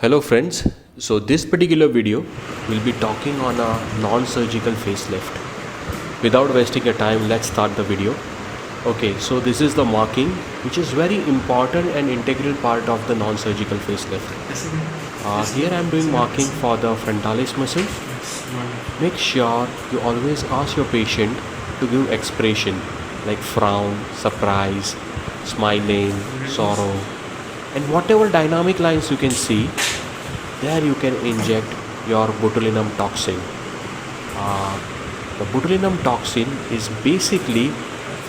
Hello friends, so this particular video will be talking on a non-surgical facelift. Without wasting your time, let's start the video. Okay, so this is the marking which is very important and integral part of the non-surgical facelift. Here I am doing marking for the frontalis muscle. Make sure you always ask your patient to give expression like frown, surprise, smiling, sorrow, and whatever dynamic lines you can see, there you can inject your botulinum toxin. Uh, the botulinum toxin is basically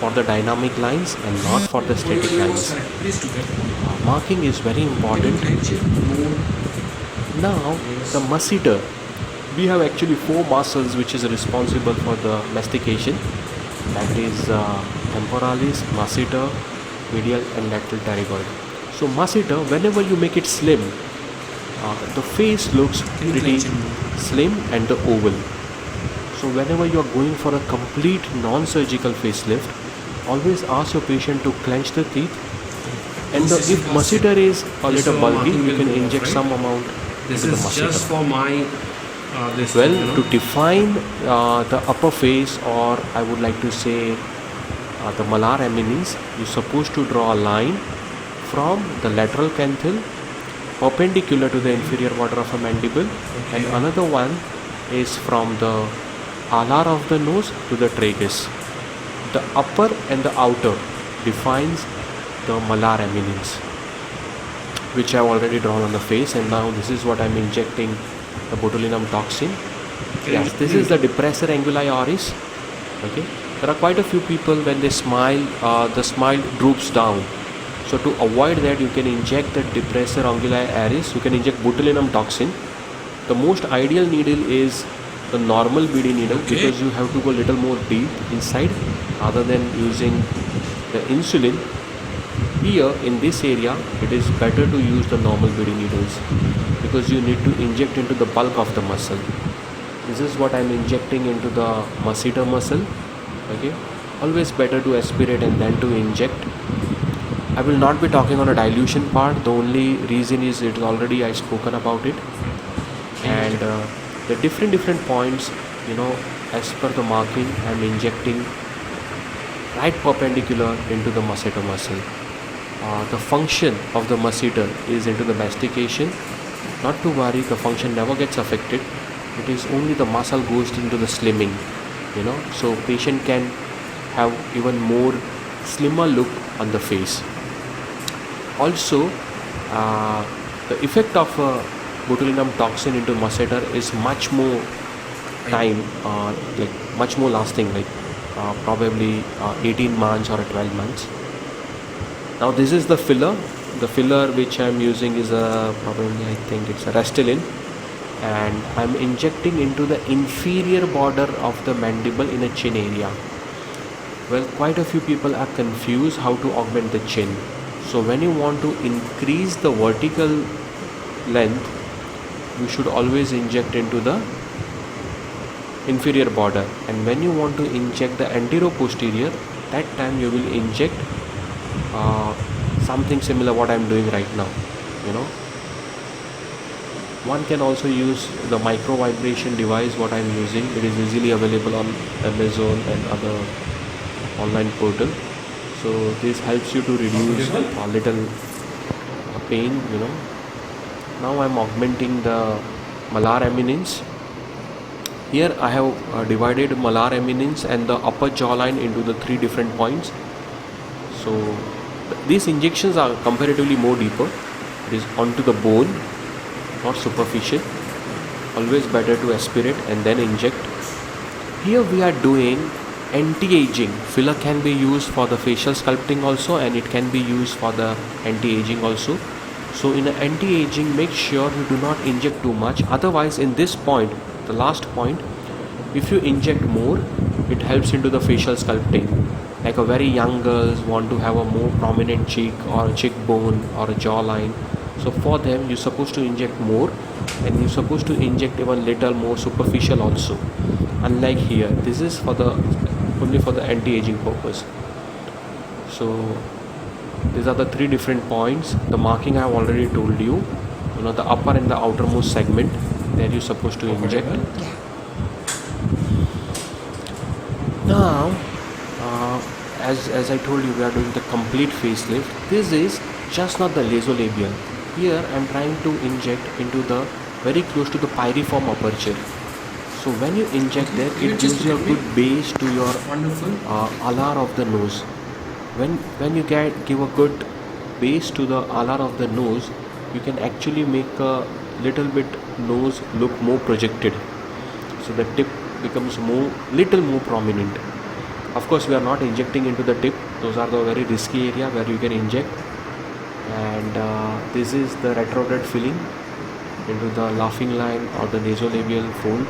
for the dynamic lines and not for the static lines. Marking is very important. Now the masseter, we have actually four muscles which is responsible for the mastication. That is temporalis, masseter, medial and lateral pterygoid. So masseter, whenever you make it slim, the face looks pretty slim and the oval. So whenever you are going for a complete non-surgical facelift, always ask your patient to clench the teeth. And if masseter is a little bulky, you can inject some amount This into the is masseter. just for my this Well, thing, to define the upper face, or I would like to say the malar eminence, you're supposed to draw a line from the lateral canthal perpendicular to the inferior border of a mandible, and another one is from the alar of the nose to the tragus. The upper and the outer defines the malar eminence, which I have already drawn on the face, and now this is what I am injecting the botulinum toxin. Yes, this is the depressor anguli oris. Okay, there are quite a few people when they smile, the smile droops down. So to avoid that, you can inject the depressor anguli oris. You can inject botulinum toxin. The most ideal needle is the normal BD needle, because you have to go a little more deep inside rather than using the insulin. Here in this area, it is better to use the normal BD needles because you need to inject into the bulk of the muscle. This is what I am injecting into the masseter muscle. Okay, always better to aspirate and then to inject. I will not be talking on a dilution part. The only reason is it already I spoken about it, and the different points, as per the marking, I am injecting right perpendicular into the masseter muscle. The function of the masseter is into the mastication. Not to worry, the function never gets affected. It is only the muscle goes into the slimming, so patient can have even more slimmer look on the face. Also, the effect of botulinum toxin into masseter is much more time, like much more lasting, like probably 18 months or 12 months. Now this is the filler. The filler which I am using is probably, I think it's a Restylane, and I am injecting into the inferior border of the mandible in a chin area. Well, quite a few people are confused how to augment the chin. So when you want to increase the vertical length, you should always inject into the inferior border, and when you want to inject the antero-posterior, that time you will inject something similar what I am doing right now. One can also use the micro vibration device what I am using. It is easily available on Amazon and other online portal. So this helps you to reduce a little pain. Now I am augmenting the malar eminence. Here I have divided malar eminence and the upper jawline into the three different points. So these injections are comparatively more deeper. It is onto the bone, not superficial. Always better to aspirate and then inject. Here we are doing anti-aging. Filler can be used for the facial sculpting also, and it can be used for the anti-aging also. So in anti-aging, make sure you do not inject too much. Otherwise, in this point, the last point, if you inject more, it helps into the facial sculpting. Like a very young girls want to have a more prominent cheek or a cheekbone or a jawline. So for them, you're supposed to inject more, and you're supposed to inject even little more superficial also. Unlike here, this is for the only for the anti-aging purpose. So these are the three different points. The marking I have already told you. the upper and the outermost segment. There you're supposed to inject. Now, as I told you, we are doing the complete facelift. This is just not the nasolabial. Here I'm trying to inject into the very close to the pyriform aperture. So when you inject there, it gives you a good base to your Wonderful. alar of the nose. When you give a good base to the alar of the nose, you can actually make a little bit nose look more projected. So the tip becomes little more prominent. Of course, we are not injecting into the tip. Those are the very risky area where you can inject. And this is the retrograde filling into the laughing line or the nasolabial fold.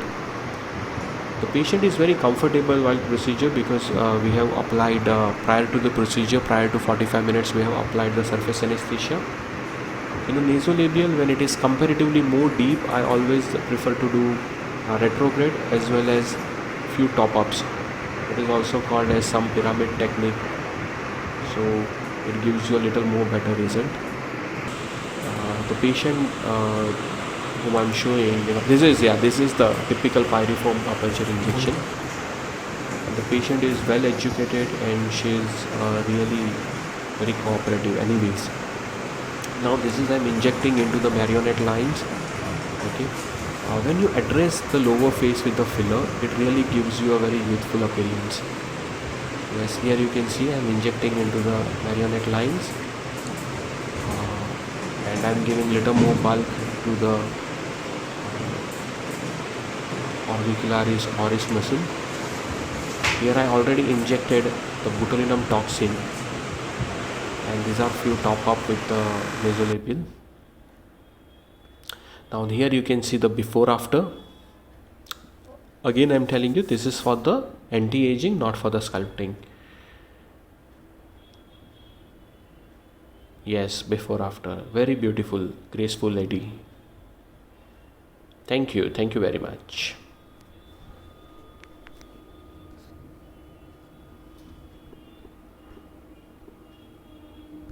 The patient is very comfortable while procedure because we have applied prior to the procedure, prior to 45 minutes, we have applied the surface anesthesia. In the nasolabial, when it is comparatively more deep, I always prefer to do retrograde as well as few top-ups. It is also called as some pyramid technique. So it gives you a little more better result. The patient whom I'm showing, this is the typical pyriform aperture injection. And the patient is well educated and she is really very cooperative anyways. Now this is I'm injecting into the marionette lines. Okay. When you address the lower face with the filler, it really gives you a very youthful appearance. Yes, here you can see I'm injecting into the marionette lines. And I'm giving little more bulk to the orbicularis oris muscle. Here I already injected the botulinum toxin, and these are few top up with the nasolabial. Now here you can see the before after. Again I'm telling you, this is for the anti-aging, not for the sculpting. Yes, before after, very beautiful, graceful lady. Thank you very much.